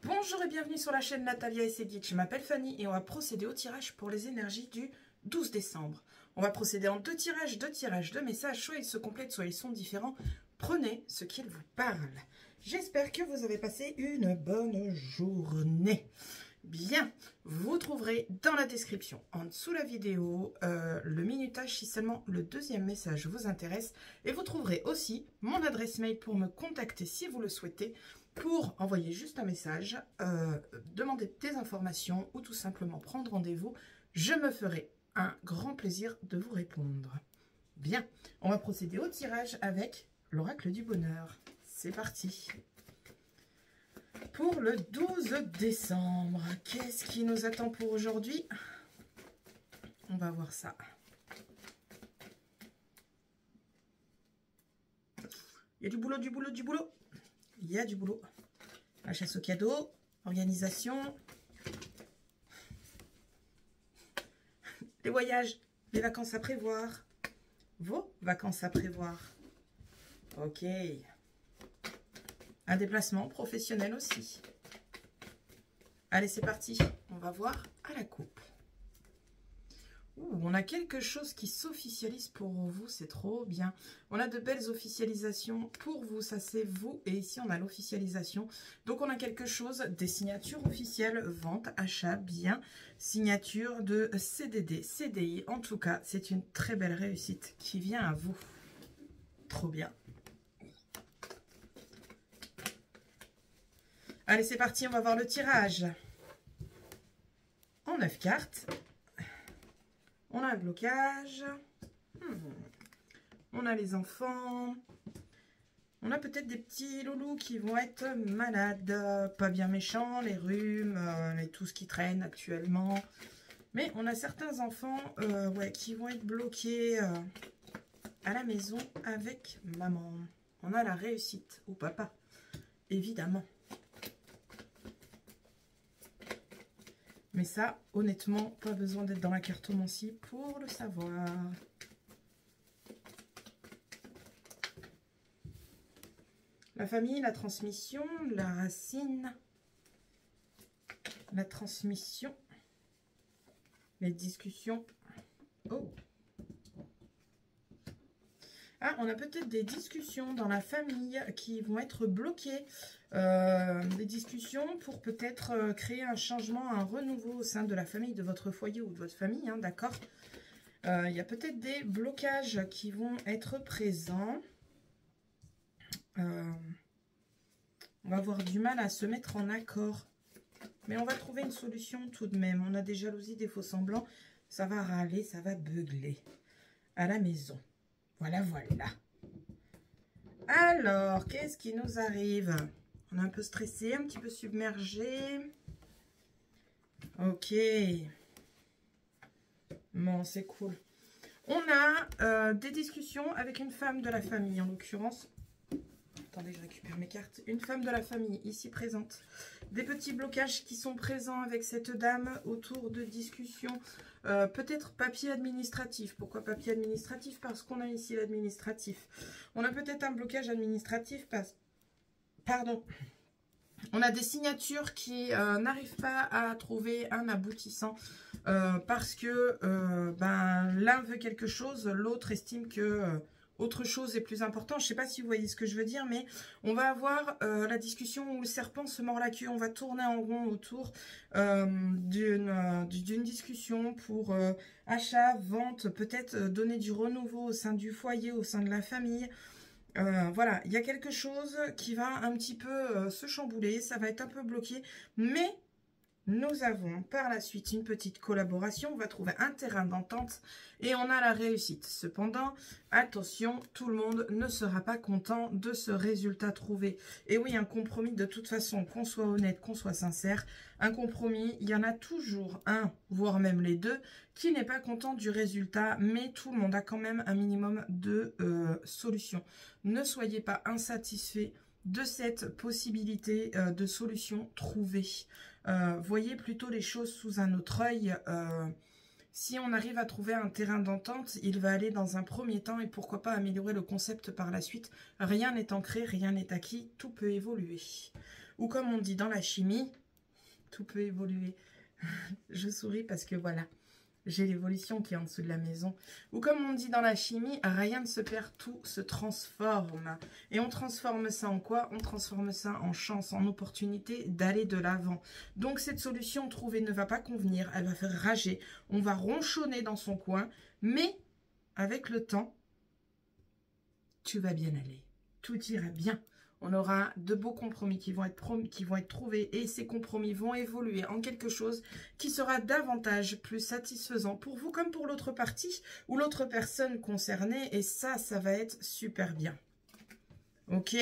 Bonjour et bienvenue sur la chaîne Natalia et Cédric. Je m'appelle Fanny et on va procéder au tirage pour les énergies du 12 décembre. On va procéder en deux tirages de messages. Soit ils se complètent, soit ils sont différents. Prenez ce qu'il vous parle. J'espère que vous avez passé une bonne journée. Bien, vous trouverez dans la description, en dessous de la vidéo, le minutage si seulement le deuxième message vous intéresse. Et vous trouverez aussi mon adresse mail pour me contacter si vous le souhaitez, pour envoyer juste un message, demander des informations ou tout simplement prendre rendez-vous. Je me ferai un grand plaisir de vous répondre. Bien, on va procéder au tirage avec l'oracle du bonheur. C'est parti. Pour le 12 décembre, qu'est-ce qui nous attend pour aujourd'hui? On va voir ça. Il y a du boulot, du boulot, du boulot. Il y a du boulot. La chasse aux cadeaux, organisation, les voyages, les vacances à prévoir, vos vacances à prévoir. Ok. Un déplacement professionnel aussi. Allez, c'est parti. On va voir à la coupe. Ouh, on a quelque chose qui s'officialise pour vous, c'est trop bien. On a de belles officialisations pour vous, ça c'est vous. Et ici, on a l'officialisation. Donc, on a quelque chose, des signatures officielles, vente, achat, bien, signature de CDD, CDI. En tout cas, c'est une très belle réussite qui vient à vous. Trop bien. Allez, c'est parti, on va voir le tirage. En 9 cartes. On a un blocage. On a les enfants. On a peut-être des petits loulous qui vont être malades. Pas bien méchants, les rhumes, et tout ce qui traîne actuellement. Mais on a certains enfants ouais, qui vont être bloqués à la maison avec maman. On a la réussite, ou papa, évidemment. Mais ça, honnêtement, pas besoin d'être dans la cartomancie pour le savoir. La famille, la transmission, la racine, la transmission, les discussions. Oh! Ah, on a peut-être des discussions dans la famille qui vont être bloquées. Des discussions pour peut-être créer un changement, un renouveau au sein de la famille, de votre foyer ou de votre famille, hein, d'accord? Il y a peut-être des blocages qui vont être présents. On va avoir du mal à se mettre en accord. Mais on va trouver une solution tout de même. On a des jalousies, des faux semblants. Ça va râler, ça va beugler à la maison. Voilà, voilà. Alors, qu'est-ce qui nous arrive? On est un peu stressé, un petit peu submergé. Ok. Bon, c'est cool. On a des discussions avec une femme de la famille, en l'occurrence. Attendez, je récupère mes cartes. Une femme de la famille, ici présente. Des petits blocages qui sont présents avec cette dame autour de discussions. Peut-être papier administratif. Pourquoi papier administratif? Parce qu'on a ici l'administratif. On a peut-être un blocage administratif parce... Pardon. On a des signatures qui n'arrivent pas à trouver un aboutissant parce que ben, l'un veut quelque chose, l'autre estime que... autre chose est plus important. Je ne sais pas si vous voyez ce que je veux dire, mais on va avoir la discussion où le serpent se mord la queue. On va tourner en rond autour d'une discussion pour achat, vente, peut-être donner du renouveau au sein du foyer, au sein de la famille. Voilà, il y a quelque chose qui va un petit peu se chambouler. Ça va être un peu bloqué, mais... Nous avons par la suite une petite collaboration, on va trouver un terrain d'entente et on a la réussite. Cependant, attention, tout le monde ne sera pas content de ce résultat trouvé. Et oui, un compromis de toute façon, qu'on soit honnête, qu'on soit sincère, un compromis, il y en a toujours un, voire même les deux, qui n'est pas content du résultat, mais tout le monde a quand même un minimum de solutions. Ne soyez pas insatisfaits de cette possibilité de solution trouvée. Voyez plutôt les choses sous un autre œil. Si on arrive à trouver un terrain d'entente, il va aller dans un premier temps et pourquoi pas améliorer le concept par la suite. Rien n'est ancré, rien n'est acquis, tout peut évoluer. ou comme on dit dans la chimie, tout peut évoluer. Je souris parce que voilà, j'ai l'évolution qui est en dessous de la maison. Ou comme on dit dans la chimie, rien ne se perd, tout se transforme. Et on transforme ça en quoi? On transforme ça en chance, en opportunité d'aller de l'avant. Donc cette solution trouvée ne va pas convenir, elle va faire rager. On va ronchonner dans son coin, mais avec le temps, tu vas bien aller. Tout ira bien. On aura de beaux compromis qui vont être trouvés et ces compromis vont évoluer en quelque chose qui sera davantage plus satisfaisant pour vous comme pour l'autre partie ou l'autre personne concernée. Et ça va être super bien. Ok.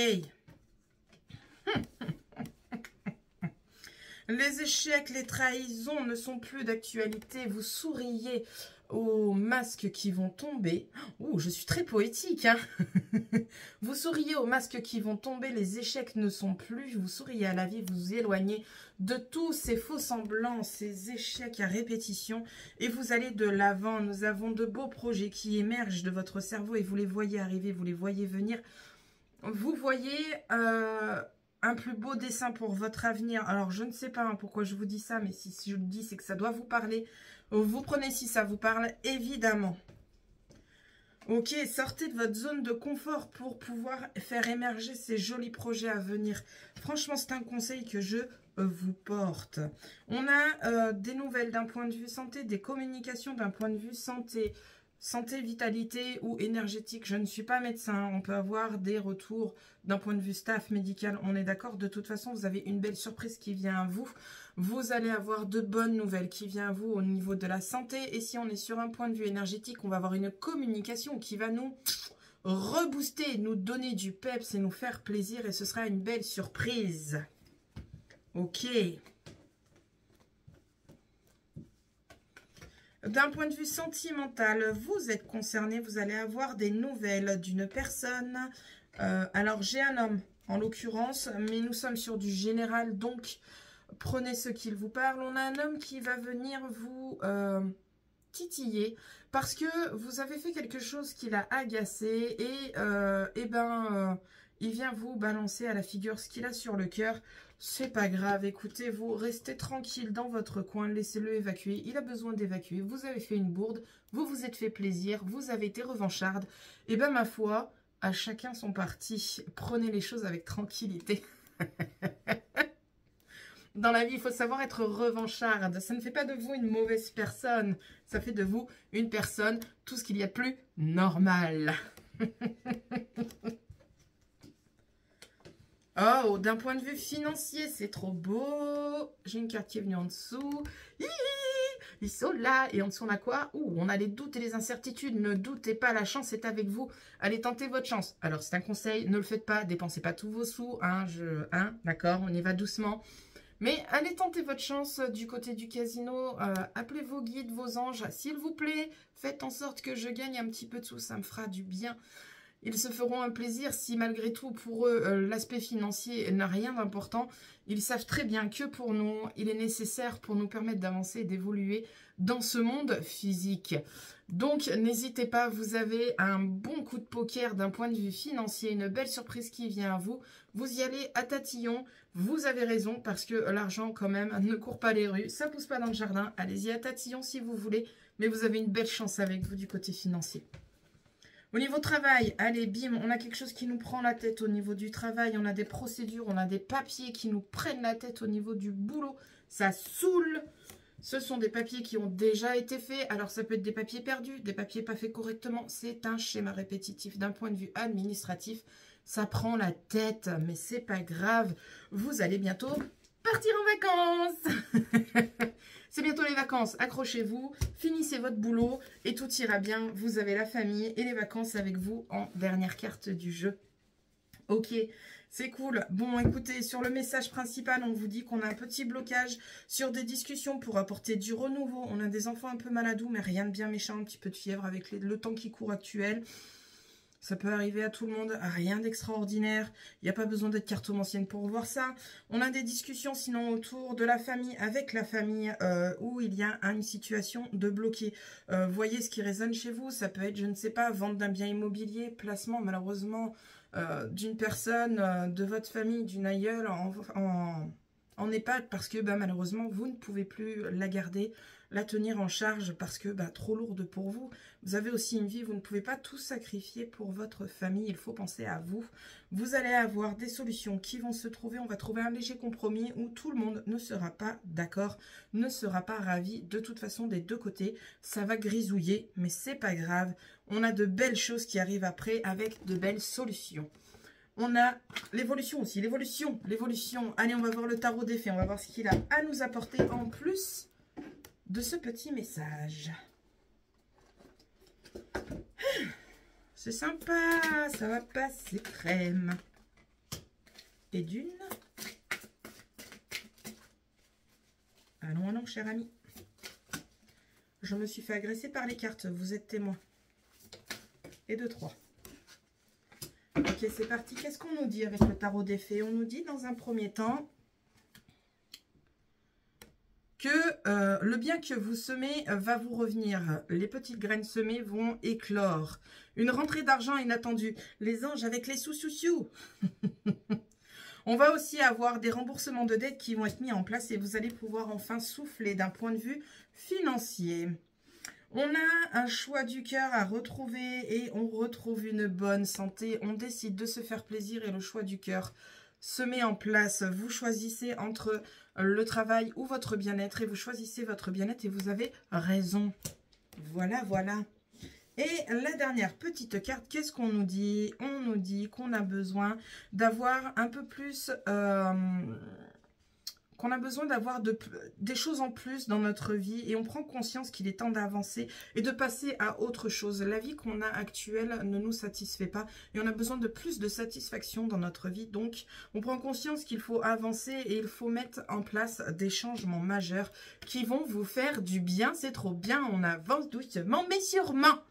Les échecs, les trahisons ne sont plus d'actualité. Vous souriez aux masques qui vont tomber. Oh, je suis très poétique, hein. Vous souriez aux masques qui vont tomber, les échecs ne sont plus. Vous souriez à la vie, vous vous éloignez de tous ces faux semblants, ces échecs à répétition. Et vous allez de l'avant. Nous avons de beaux projets qui émergent de votre cerveau et vous les voyez arriver, vous les voyez venir. Vous voyez un plus beau dessin pour votre avenir. Alors, je ne sais pas pourquoi je vous dis ça, mais si je vous dis, c'est que ça doit vous parler. Vous prenez si ça vous parle, évidemment. Ok, sortez de votre zone de confort pour pouvoir faire émerger ces jolis projets à venir. Franchement, c'est un conseil que je vous porte. On a des nouvelles d'un point de vue santé, des communications d'un point de vue santé, vitalité ou énergétique. Je ne suis pas médecin. On peut avoir des retours d'un point de vue staff médical. On est d'accord. De toute façon, vous avez une belle surprise qui vient à vous. Vous allez avoir de bonnes nouvelles qui viennent à vous au niveau de la santé. Et si on est sur un point de vue énergétique, on va avoir une communication qui va nous rebooster, nous donner du peps et nous faire plaisir. Et ce sera une belle surprise. Ok. D'un point de vue sentimental, vous êtes concerné, vous allez avoir des nouvelles d'une personne. Alors, j'ai un homme, en l'occurrence, mais nous sommes sur du général, donc prenez ce qu'il vous parle. On a un homme qui va venir vous titiller parce que vous avez fait quelque chose qui l'a agacé et il vient vous balancer à la figure ce qu'il a sur le cœur. C'est pas grave, écoutez, vous restez tranquille dans votre coin, laissez-le évacuer. Il a besoin d'évacuer. Vous avez fait une bourde, vous vous êtes fait plaisir, vous avez été revancharde. Et ben ma foi, à chacun son parti. Prenez les choses avec tranquillité. Dans la vie, il faut savoir être revancharde. Ça ne fait pas de vous une mauvaise personne. Ça fait de vous une personne, tout ce qu'il y a de plus normal. Oh, d'un point de vue financier, c'est trop beau. J'ai une carte qui est venue en dessous. Ils sont là. Et en dessous, on a quoi? On a les doutes et les incertitudes. Ne doutez pas, la chance est avec vous. Allez tenter votre chance. Alors, c'est un conseil, ne le faites pas. Dépensez pas tous vos sous. D'accord, on y va doucement. Mais allez tenter votre chance du côté du casino. Appelez vos guides, vos anges. S'il vous plaît, faites en sorte que je gagne un petit peu de sous. Ça me fera du bien. Ils se feront un plaisir si malgré tout pour eux l'aspect financier n'a rien d'important. Ils savent très bien que pour nous, il est nécessaire pour nous permettre d'avancer et d'évoluer dans ce monde physique. Donc n'hésitez pas, vous avez un bon coup de poker d'un point de vue financier, une belle surprise qui vient à vous. Vous y allez à tatillon, vous avez raison parce que l'argent quand même ne court pas les rues, ça pousse pas dans le jardin. Allez-y à tatillon si vous voulez, mais vous avez une belle chance avec vous du côté financier. Au niveau travail, allez, bim, on a quelque chose qui nous prend la tête au niveau du travail. On a des procédures, on a des papiers qui nous prennent la tête au niveau du boulot. Ça saoule. Ce sont des papiers qui ont déjà été faits. Alors, ça peut être des papiers perdus, des papiers pas faits correctement. C'est un schéma répétitif d'un point de vue administratif. Ça prend la tête, mais c'est pas grave. Vous allez bientôt partir en vacances. C'est bientôt les vacances, accrochez-vous, finissez votre boulot et tout ira bien. Vous avez la famille et les vacances avec vous en dernière carte du jeu. Ok, c'est cool. Bon, écoutez, sur le message principal, on vous dit qu'on a un petit blocage sur des discussions pour apporter du renouveau. On a des enfants un peu maladous, mais rien de bien méchant, un petit peu de fièvre avec le temps qui court actuel. Ça peut arriver à tout le monde, rien d'extraordinaire. Il n'y a pas besoin d'être cartomancienne pour voir ça. On a des discussions sinon autour de la famille, avec la famille, où il y a une situation de bloqué. Voyez ce qui résonne chez vous. Ça peut être, je ne sais pas, vente d'un bien immobilier, placement. Malheureusement, d'une personne de votre famille, d'une aïeule en EHPAD parce que malheureusement, vous ne pouvez plus la garder, la tenir en charge parce que trop lourde pour vous. Vous avez aussi une vie, vous ne pouvez pas tout sacrifier pour votre famille, il faut penser à vous. Vous allez avoir des solutions qui vont se trouver, on va trouver un léger compromis où tout le monde ne sera pas d'accord, ne sera pas ravi. De toute façon, des deux côtés, ça va grisouiller, mais c'est pas grave. On a de belles choses qui arrivent après avec de belles solutions. On a l'évolution aussi, l'évolution. Allez, on va voir le tarot des fées, on va voir ce qu'il a à nous apporter en plus de ce petit message. C'est sympa, ça va passer crème. Et d'une. Allons, allons, cher ami. Je me suis fait agresser par les cartes, vous êtes témoin. Et de 3. Ok, c'est parti. Qu'est-ce qu'on nous dit avec le tarot des fées? On nous dit dans un premier temps que le bien que vous semez va vous revenir. Les petites graines semées vont éclore. Une rentrée d'argent inattendue. Les anges avec les sous-sous-sous. On va aussi avoir des remboursements de dettes qui vont être mis en place et vous allez pouvoir enfin souffler d'un point de vue financier. On a un choix du cœur à retrouver et on retrouve une bonne santé. On décide de se faire plaisir et le choix du cœur se met en place. Vous choisissez entre le travail ou votre bien-être et vous choisissez votre bien-être et vous avez raison. Voilà, voilà. Et la dernière petite carte, qu'est-ce qu'on nous dit? On nous dit qu'on a besoin d'avoir un peu plus... qu'on a besoin d'avoir des choses en plus dans notre vie et on prend conscience qu'il est temps d'avancer et de passer à autre chose. La vie qu'on a actuelle ne nous satisfait pas et on a besoin de plus de satisfaction dans notre vie. Donc, on prend conscience qu'il faut avancer et il faut mettre en place des changements majeurs qui vont vous faire du bien. C'est trop bien, on avance doucement mais sûrement.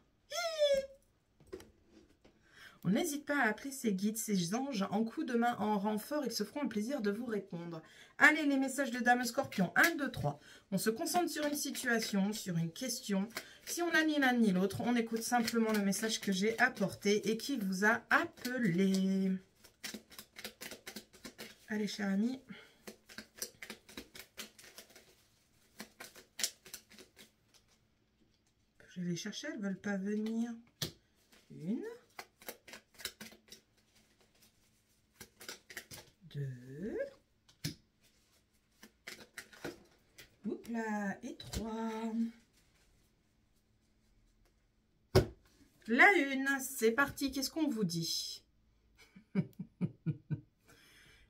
On n'hésite pas à appeler ses guides, ses anges en coup de main, en renfort. Ils se feront un plaisir de vous répondre. Allez, les messages de Dame Scorpion. 1, 2, 3. On se concentre sur une situation, sur une question. Si on n'a ni l'un ni l'autre, on écoute simplement le message que j'ai apporté et qui vous a appelé. Allez, cher ami. Je vais les chercher, elles ne veulent pas venir. Une. 2. Oups là, et 3. La une, c'est parti, qu'est-ce qu'on vous dit?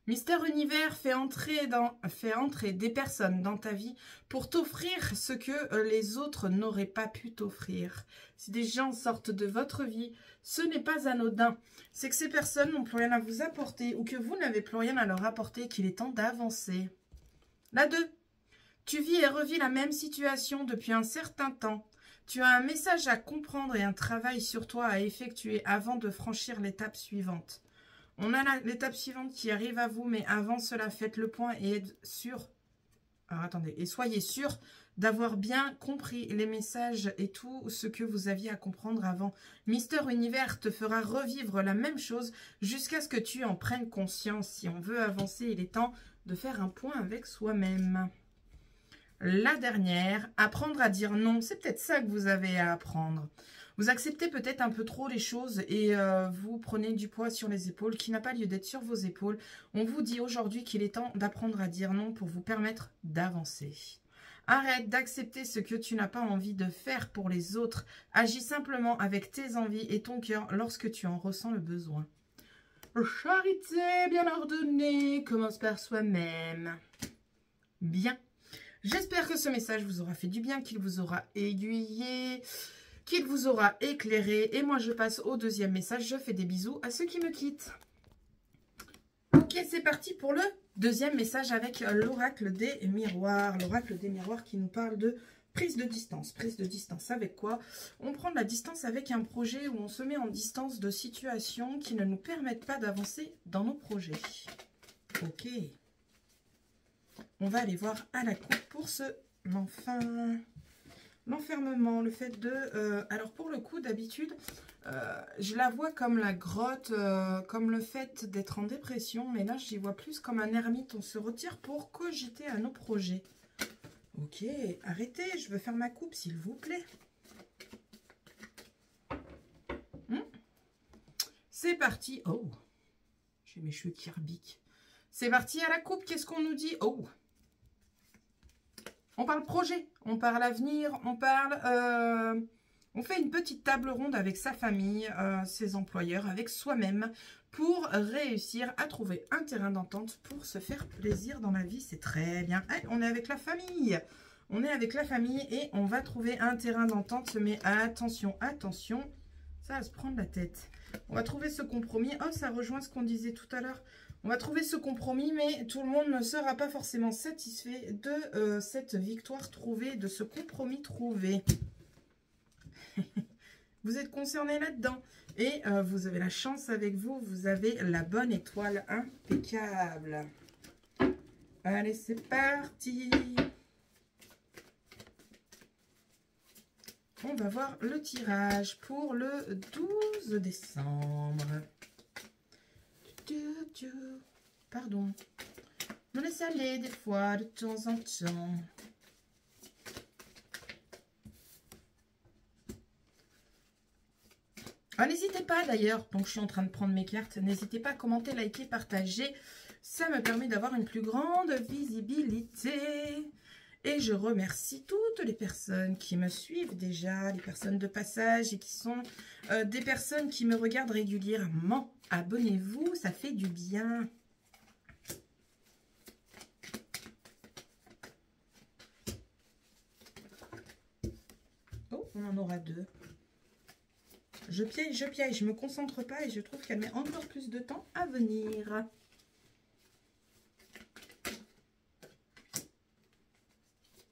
Mister Univers fait entrer des personnes dans ta vie pour t'offrir ce que les autres n'auraient pas pu t'offrir. Si des gens sortent de votre vie, ce n'est pas anodin. C'est que ces personnes n'ont plus rien à vous apporter ou que vous n'avez plus rien à leur apporter, qu'il est temps d'avancer. La 2. Tu vis et revis la même situation depuis un certain temps. Tu as un message à comprendre et un travail sur toi à effectuer avant de franchir l'étape suivante. On a l'étape suivante qui arrive à vous, mais avant cela, faites le point et êtes sûr. Alors attendez, et soyez sûr d'avoir bien compris les messages et tout ce que vous aviez à comprendre avant. Mister Univers te fera revivre la même chose jusqu'à ce que tu en prennes conscience. Si on veut avancer, il est temps de faire un point avec soi-même. La dernière, apprendre à dire non. C'est peut-être ça que vous avez à apprendre. Vous acceptez peut-être un peu trop les choses et vous prenez du poids sur les épaules qui n'a pas lieu d'être sur vos épaules. On vous dit aujourd'hui qu'il est temps d'apprendre à dire non pour vous permettre d'avancer. Arrête d'accepter ce que tu n'as pas envie de faire pour les autres. Agis simplement avec tes envies et ton cœur lorsque tu en ressens le besoin. Charité bien ordonnée commence par soi-même. Bien. J'espère que ce message vous aura fait du bien, qu'il vous aura aiguillé, qu'il vous aura éclairé. Et moi, je passe au deuxième message. Je fais des bisous à ceux qui me quittent. Ok, c'est parti pour le deuxième message avec l'oracle des miroirs. L'oracle des miroirs qui nous parle de prise de distance. Prise de distance avec quoi? On prend de la distance avec un projet où on se met en distance de situations qui ne nous permettent pas d'avancer dans nos projets. Ok. On va aller voir à la coupe pour ce... Enfin... l'enfermement, le fait de... alors pour le coup, d'habitude, je la vois comme la grotte, comme le fait d'être en dépression. Mais là, j'y vois plus comme un ermite. On se retire pour cogiter à nos projets. Ok, arrêtez, je veux faire ma coupe, s'il vous plaît. C'est parti. Oh, j'ai mes cheveux qui rebiquent. C'est parti à la coupe, qu'est-ce qu'on nous dit? Oh, on parle projet, on parle avenir, on parle... on fait une petite table ronde avec sa famille, ses employeurs, avec soi-même, pour réussir à trouver un terrain d'entente pour se faire plaisir dans la vie. C'est très bien. Allez, on est avec la famille. On est avec la famille et on va trouver un terrain d'entente. Mais attention, attention, ça va se prendre la tête. On va trouver ce compromis. Oh, ça rejoint ce qu'on disait tout à l'heure. On va trouver ce compromis, mais tout le monde ne sera pas forcément satisfait de cette victoire trouvée, de ce compromis trouvé. Vous êtes concerné là-dedans. Et vous avez la chance avec vous. Vous avez la bonne étoile impeccable. Allez, c'est parti. On va voir le tirage pour le 12 décembre. Pardon. Me laisse aller des fois, de temps en temps. Ah, n'hésitez pas d'ailleurs, donc je suis en train de prendre mes cartes, n'hésitez pas à commenter, liker, partager. Ça me permet d'avoir une plus grande visibilité. Et je remercie toutes les personnes qui me suivent déjà, les personnes de passage et qui sont des personnes qui me regardent régulièrement. Abonnez-vous, ça fait du bien. Oh, on en aura deux. Je piège, je me concentre pas et je trouve qu'elle met encore plus de temps à venir.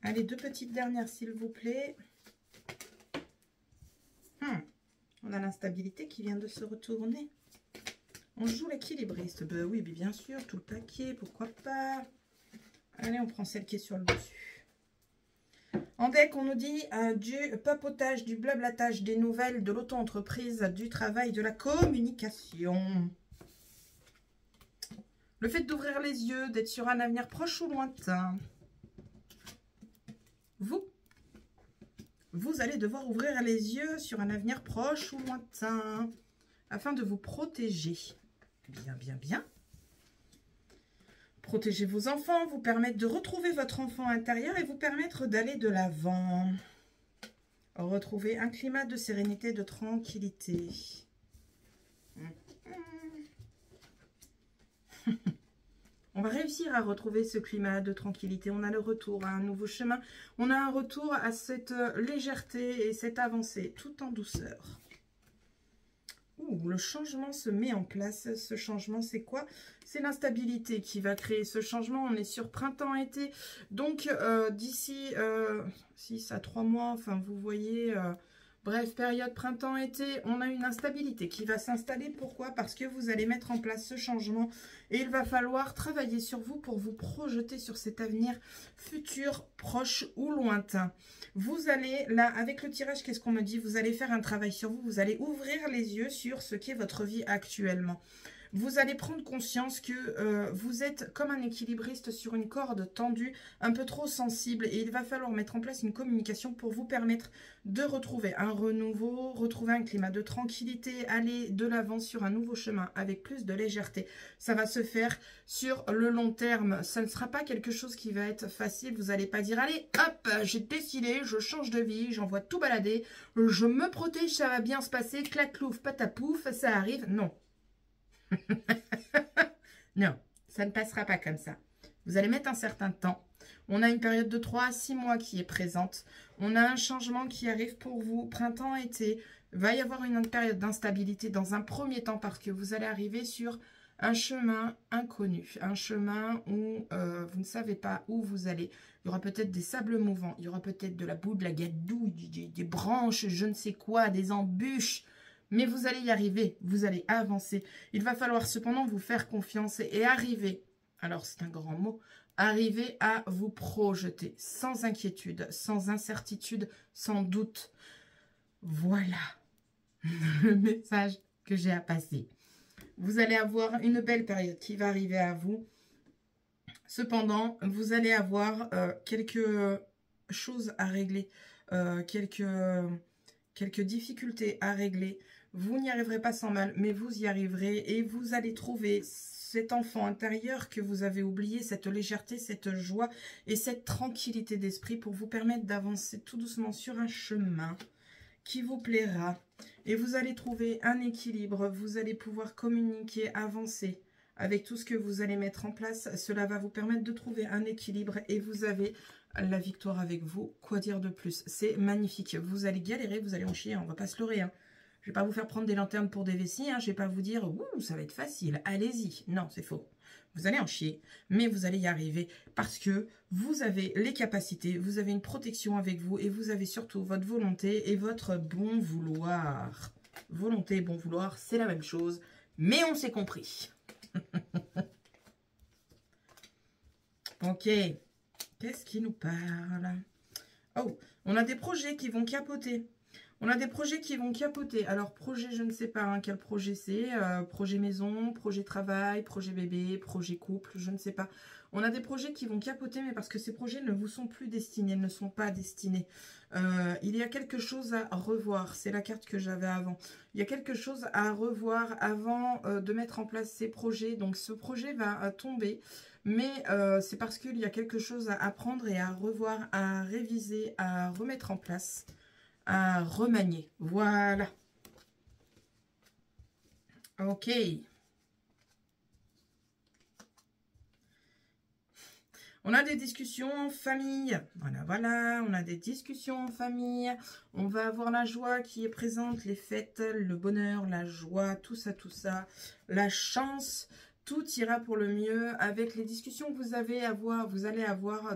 Allez, deux petites dernières s'il vous plaît. On a l'instabilité qui vient de se retourner. On joue l'équilibriste. Ben oui, bien sûr, tout le paquet, pourquoi pas. Allez, on prend celle qui est sur le dessus. En deck, on nous dit du papotage, du blablatage, des nouvelles, de l'auto-entreprise, du travail, de la communication. Le fait d'ouvrir les yeux, d'être sur un avenir proche ou lointain. Vous allez devoir ouvrir les yeux sur un avenir proche ou lointain afin de vous protéger. Bien, bien, bien. Protéger vos enfants, vous permettre de retrouver votre enfant intérieur et vous permettre d'aller de l'avant. Retrouver un climat de sérénité, de tranquillité. On va réussir à retrouver ce climat de tranquillité. On a le retour à un nouveau chemin. On a un retour à cette légèreté et cette avancée, tout en douceur. Ouh, le changement se met en place. Ce changement, c'est quoi? C'est l'instabilité qui va créer ce changement. On est sur printemps-été. Donc, d'ici 6 à 3 mois, enfin, vous voyez... bref, période printemps-été, on a une instabilité qui va s'installer. Pourquoi? Parce que vous allez mettre en place ce changement et il va falloir travailler sur vous pour vous projeter sur cet avenir futur, proche ou lointain. Vous allez, là, avec le tirage, qu'est-ce qu'on me dit? Vous allez faire un travail sur vous, vous allez ouvrir les yeux sur ce qu'est votre vie actuellement. Vous allez prendre conscience que vous êtes comme un équilibriste sur une corde tendue, un peu trop sensible. Et il va falloir mettre en place une communication pour vous permettre de retrouver un renouveau, retrouver un climat de tranquillité, aller de l'avant sur un nouveau chemin avec plus de légèreté. Ça va se faire sur le long terme. Ça ne sera pas quelque chose qui va être facile. Vous n'allez pas dire, allez, hop, j'ai décidé, je change de vie, j'envoie tout balader, je me protège, ça va bien se passer, clac-clouf, patapouf, ça arrive. Non. Non, ça ne passera pas comme ça. Vous allez mettre un certain temps. On a une période de 3 à 6 mois qui est présente. On a un changement qui arrive pour vous. Printemps, été. Il va y avoir une période d'instabilité dans un premier temps parce que vous allez arriver sur un chemin inconnu. Un chemin où vous ne savez pas où vous allez. Il y aura peut-être des sables mouvants. Il y aura peut-être de la boue, de la gadouille, des branches, je ne sais quoi, des embûches. Mais vous allez y arriver, vous allez avancer. Il va falloir cependant vous faire confiance et arriver, alors c'est un grand mot, Arrivez à vous projeter sans inquiétude, sans incertitude, sans doute. Voilà le message que j'ai à passer. Vous allez avoir une belle période qui va arriver à vous. Cependant, vous allez avoir quelques choses à régler, quelques difficultés à régler. Vous n'y arriverez pas sans mal, mais vous y arriverez et vous allez trouver cet enfant intérieur que vous avez oublié, cette légèreté, cette joie et cette tranquillité d'esprit pour vous permettre d'avancer tout doucement sur un chemin qui vous plaira. Et vous allez trouver un équilibre, vous allez pouvoir communiquer, avancer avec tout ce que vous allez mettre en place. Cela va vous permettre de trouver un équilibre et vous avez la victoire avec vous. Quoi dire de plus? C'est magnifique. Vous allez galérer, vous allez en chier, on va pas se leurrer. Hein. Je vais pas vous faire prendre des lanternes pour des vessies, hein. Je vais pas vous dire « Ouh, ça va être facile, allez-y ». Non, c'est faux. Vous allez en chier, mais vous allez y arriver parce que vous avez les capacités, vous avez une protection avec vous et vous avez surtout votre volonté et votre bon vouloir. Volonté et bon vouloir, c'est la même chose, mais on s'est compris. Ok, qu'est-ce qui nous parle? Oh, on a des projets qui vont capoter. On a des projets qui vont capoter. Alors, projet, je ne sais pas hein, quel projet c'est. Projet maison, projet travail, projet bébé, projet couple, je ne sais pas. On a des projets qui vont capoter, mais parce que ces projets ne vous sont plus destinés, ne sont pas destinés. Il y a quelque chose à revoir. C'est la carte que j'avais avant. Il y a quelque chose à revoir avant de mettre en place ces projets. Donc, ce projet va tomber. Mais c'est parce qu'il y a quelque chose à apprendre et à revoir, à réviser, à remettre en place. À remanier. Voilà. Ok. On a des discussions en famille. Voilà, voilà. On a des discussions en famille. On va avoir la joie qui est présente, les fêtes, le bonheur, la joie, tout ça, la chance. Tout ira pour le mieux avec les discussions que vous allez avoir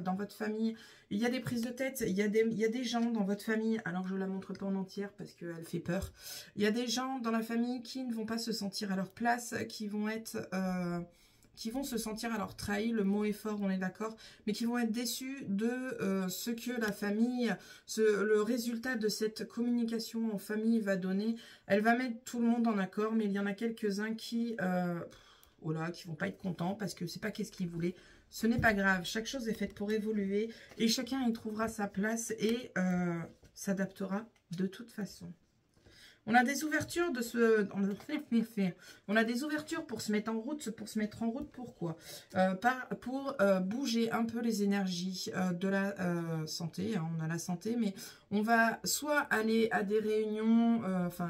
dans votre famille. Il y a des prises de tête, il y a des gens dans votre famille, alors je ne la montre pas en entière parce qu'elle fait peur. Il y a des gens dans la famille qui ne vont pas se sentir à leur place, qui vont se sentir alors trahis, le mot est fort, on est d'accord, mais qui vont être déçus de ce que la famille, le résultat de cette communication en famille va donner. Elle va mettre tout le monde en accord, mais il y en a quelques-uns qui... qui vont pas être contents parce que c'est pas qu'est-ce qu'ils voulaient. Ce n'est pas grave, chaque chose est faite pour évoluer et chacun y trouvera sa place et s'adaptera de toute façon. On a des ouvertures on a des ouvertures pour se mettre en route. Pourquoi? Pour bouger un peu les énergies de la santé. Hein, on a la santé, mais on va soit aller à des réunions,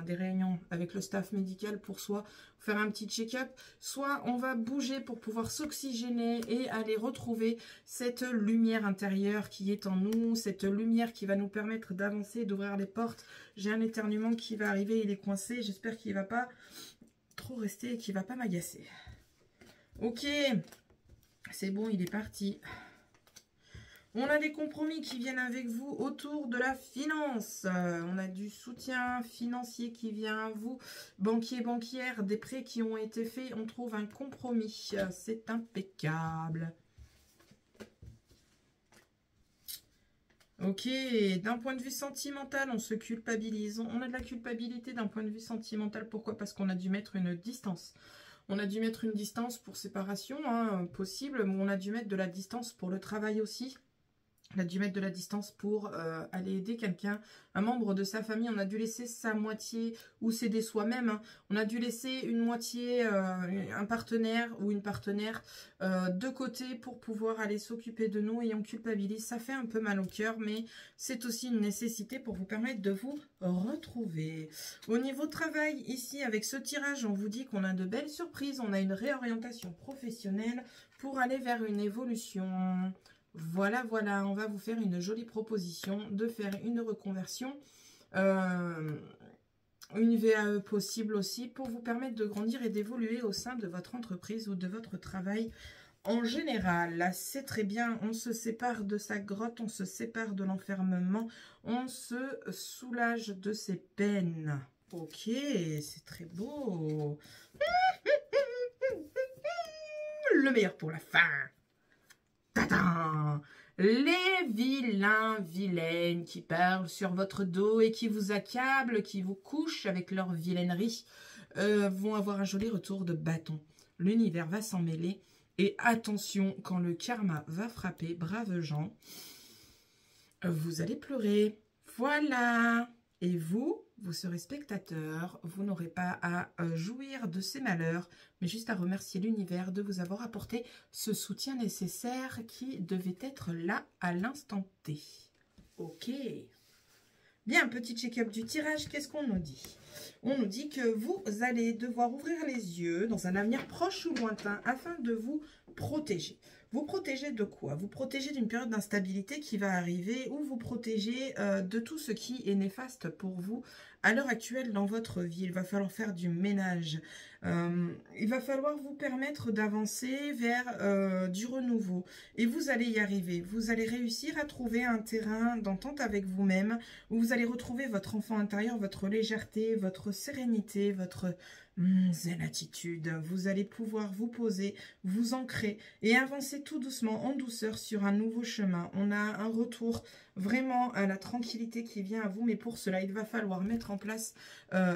des réunions avec le staff médical pour soi, faire un petit check-up, soit on va bouger pour pouvoir s'oxygéner et aller retrouver cette lumière intérieure qui est en nous, cette lumière qui va nous permettre d'avancer, d'ouvrir les portes. J'ai un éternuement qui va arriver, il est coincé, j'espère qu'il ne va pas trop rester et qu'il ne va pas m'agacer. Ok, c'est bon, il est parti. On a des compromis qui viennent avec vous autour de la finance. On a du soutien financier qui vient à vous. Banquier, banquière, des prêts qui ont été faits. On trouve un compromis. C'est impeccable. Ok, d'un point de vue sentimental, on se culpabilise. On a de la culpabilité d'un point de vue sentimental. Pourquoi? Parce qu'on a dû mettre une distance. On a dû mettre une distance pour séparation, hein, possible. Mais on a dû mettre de la distance pour le travail aussi. On a dû mettre de la distance pour aller aider quelqu'un, un membre de sa famille. On a dû laisser sa moitié ou s'aider soi-même. Hein. On a dû laisser une moitié, un partenaire ou une partenaire de côté pour pouvoir aller s'occuper de nous et on culpabilise. Ça fait un peu mal au cœur, mais c'est aussi une nécessité pour vous permettre de vous retrouver. Au niveau travail, ici, avec ce tirage, on vous dit qu'on a de belles surprises. On a une réorientation professionnelle pour aller vers une évolution. Voilà, voilà, on va vous faire une jolie proposition de faire une reconversion, une VAE possible aussi, pour vous permettre de grandir et d'évoluer au sein de votre entreprise ou de votre travail en général. Là, c'est très bien, on se sépare de sa grotte, on se sépare de l'enfermement, on se soulage de ses peines. Ok, c'est très beau. Le meilleur pour la fin. Ta Les vilains, vilaines qui parlent sur votre dos et qui vous accablent, qui vous couchent avec leur vilainerie, vont avoir un joli retour de bâton. L'univers va s'en mêler. Et attention, quand le karma va frapper, braves gens, vous allez pleurer. Voilà. Et vous serez spectateur. Vous n'aurez pas à jouir de ces malheurs, mais juste à remercier l'univers de vous avoir apporté ce soutien nécessaire qui devait être là à l'instant T. Ok. Bien, petit check-up du tirage, qu'est-ce qu'on nous dit? On nous dit que vous allez devoir ouvrir les yeux dans un avenir proche ou lointain afin de vous protéger. Vous protégez de quoi? Vous protégez d'une période d'instabilité qui va arriver ou vous protégez de tout ce qui est néfaste pour vous à l'heure actuelle dans votre vie. Il va falloir faire du ménage. Il va falloir vous permettre d'avancer vers du renouveau. Et vous allez y arriver. Vous allez réussir à trouver un terrain d'entente avec vous-même où vous allez retrouver votre enfant intérieur, votre légèreté, votre sérénité, votre zen attitude. Vous allez pouvoir vous poser, vous ancrer et avancer tout doucement, en douceur, sur un nouveau chemin. On a un retour vraiment à la tranquillité qui vient à vous, mais pour cela, il va falloir mettre en place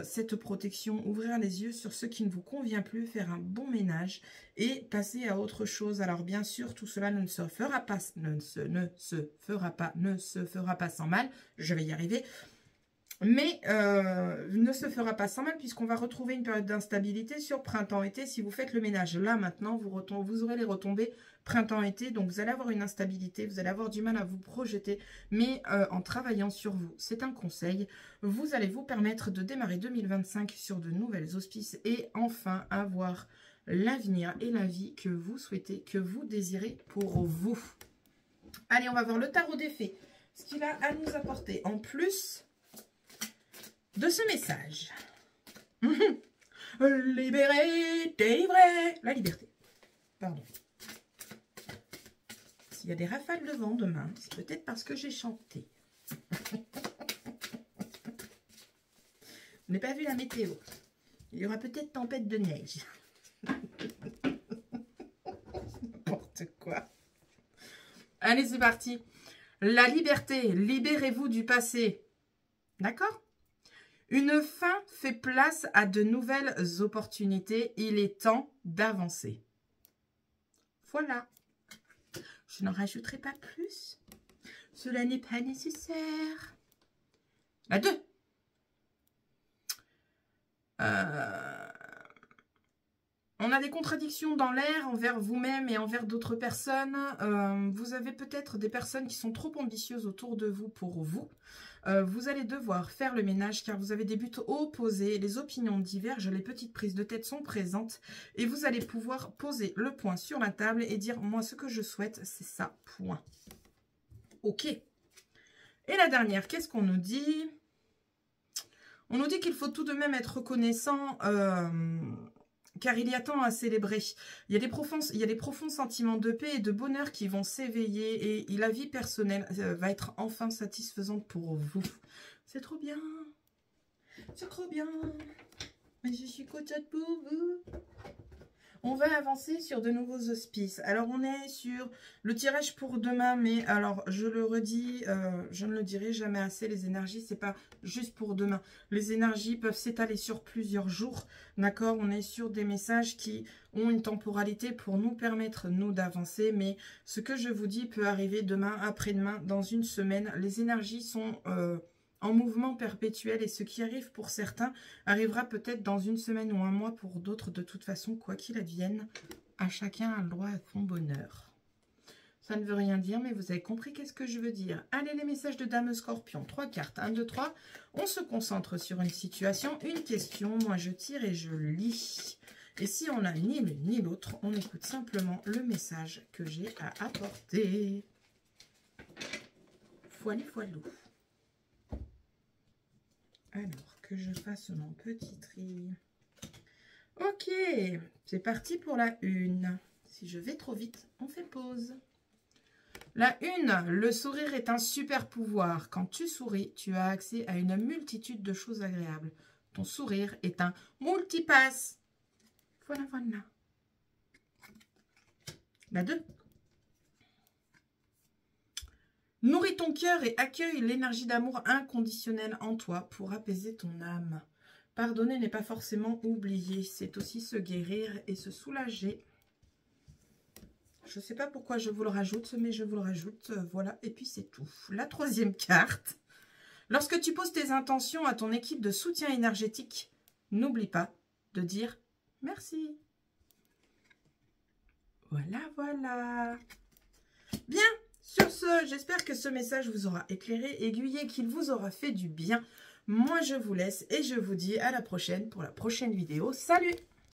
cette protection, ouvrir les yeux sur ce qui ne vous convient plus, faire un bon ménage et passer à autre chose. Alors bien sûr, tout cela ne se fera pas sans mal. Je vais y arriver. Mais ne se fera pas sans mal puisqu'on va retrouver une période d'instabilité sur printemps-été. Si vous faites le ménage là maintenant, vous aurez les retombées printemps-été. Donc vous allez avoir une instabilité, vous allez avoir du mal à vous projeter. Mais en travaillant sur vous, c'est un conseil, vous allez vous permettre de démarrer 2025 sur de nouvelles auspices et enfin avoir l'avenir et la vie que vous souhaitez, que vous désirez pour vous. Allez, on va voir le tarot des fées. Ce qu'il a à nous apporter en plus de ce message. Libéré, délivré. La liberté. Pardon. S'il y a des rafales de vent demain, c'est peut-être parce que j'ai chanté. On n'a pas vu la météo. Il y aura peut-être tempête de neige. N'importe quoi. Allez, c'est parti. La liberté. Libérez-vous du passé. D'accord ? Une fin fait place à de nouvelles opportunités. Il est temps d'avancer. Voilà. Je n'en rajouterai pas plus. Cela n'est pas nécessaire. La 2. On a des contradictions dans l'air envers vous-même et envers d'autres personnes. Vous avez peut-être des personnes qui sont trop ambitieuses autour de vous pour vous. Vous allez devoir faire le ménage car vous avez des buts opposés, les opinions divergent, les petites prises de tête sont présentes et vous allez pouvoir poser le point sur la table et dire « moi ce que je souhaite c'est ça, point ». Ok. Et la dernière, qu'est-ce qu'on nous dit? On nous dit qu'il faut tout de même être reconnaissant car il y a tant à célébrer. Il y a des profonds sentiments de paix et de bonheur qui vont s'éveiller et la vie personnelle va être enfin satisfaisante pour vous. C'est trop bien. C'est trop bien. Mais je suis contente pour vous. On va avancer sur de nouveaux auspices. Alors, on est sur le tirage pour demain, mais alors, je le redis, je ne le dirai jamais assez, les énergies, c'est pas juste pour demain. Les énergies peuvent s'étaler sur plusieurs jours, d'accord? On est sur des messages qui ont une temporalité pour nous permettre, nous, d'avancer, mais ce que je vous dis peut arriver demain, après-demain, dans une semaine. Les énergies sont en mouvement perpétuel et ce qui arrive pour certains arrivera peut-être dans une semaine ou un mois pour d'autres. De toute façon, quoi qu'il advienne, à chacun a le droit à son bonheur. Ça ne veut rien dire, mais vous avez compris qu'est-ce que je veux dire. Allez, les messages de Dame Scorpion. 3 cartes, 1, 2, 3. On se concentre sur une situation, une question. Moi, je tire et je lis. Et si on n'a ni l'une ni l'autre, on écoute simplement le message que j'ai à apporter. Foilou, foilou. Alors, que je fasse mon petit tri. Ok, c'est parti pour la 1. Si je vais trop vite, on fait pause. La 1, le sourire est un super pouvoir. Quand tu souris, tu as accès à une multitude de choses agréables. Ton sourire est un multipass. Voilà, voilà. La 2. Nourris ton cœur et accueille l'énergie d'amour inconditionnel en toi pour apaiser ton âme. Pardonner n'est pas forcément oublier, c'est aussi se guérir et se soulager. Je ne sais pas pourquoi je vous le rajoute, mais je vous le rajoute. Voilà, et puis c'est tout. La troisième carte. Lorsque tu poses tes intentions à ton équipe de soutien énergétique, n'oublie pas de dire merci. Voilà, voilà. Bien, sur ce, j'espère que ce message vous aura éclairé, aiguillé, qu'il vous aura fait du bien. Moi, je vous laisse et je vous dis à la prochaine pour la prochaine vidéo. Salut!